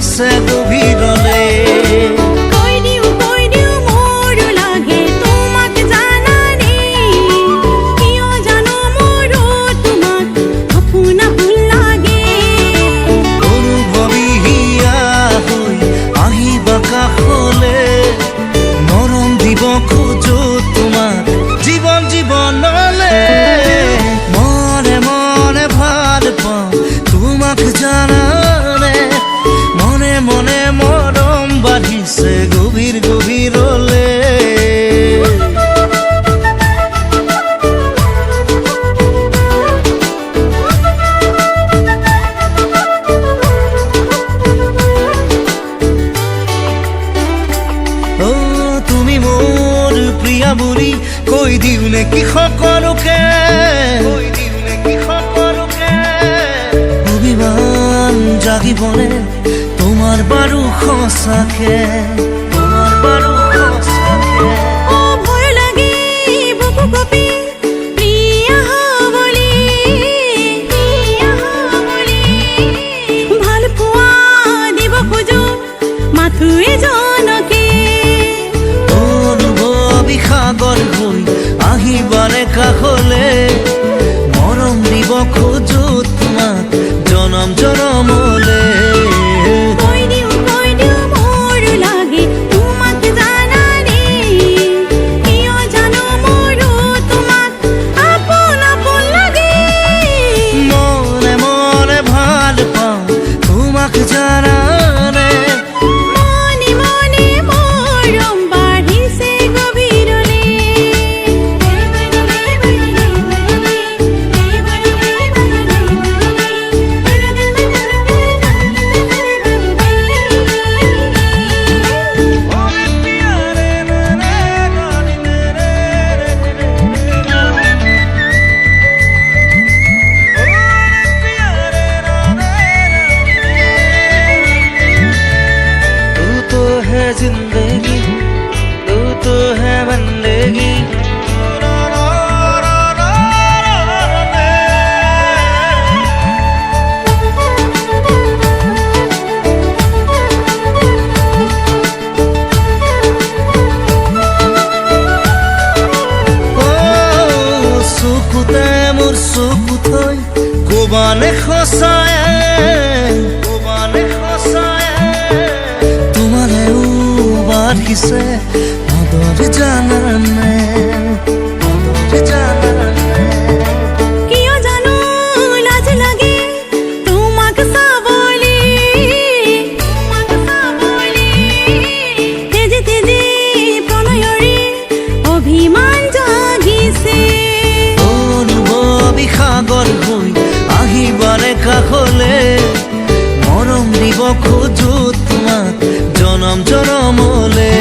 বাঢ়িছে গভীৰলে খোজো তোমাক জীবন জীবনলে মনে মনে ভাল পাওঁ তোমাক জানানে মনে মনে মৰম বাঢ়িছে গভীৰ গভীৰলে বুঢ়ী কৈ দিওঁ নেকি সকলোকে অভিমান জাগিবনে তোমাৰ বাৰু সঁচাকে সাগৰ হৈ আহিবানে কাষলে মৰম দিব খোজো তোমাক জনম জনমলে মনে মনে ভাল পাওঁ তোমাক জানানে जिंदगी तू तो है बंदगी চকুতে মোৰ চকু থৈ ক'বানে সঁচায়ে বাঢ়িছে আদৰ জানানে কিয় জানো লাজ লাগে তোমাক চাবলে তেজে তেজে প্ৰণয়ৰে অভিমান জাগিছে অনুভৱী সাগৰ হৈ আহিবানে কাষলে মৰম দিব খোজো তোমাক জনম জনমলে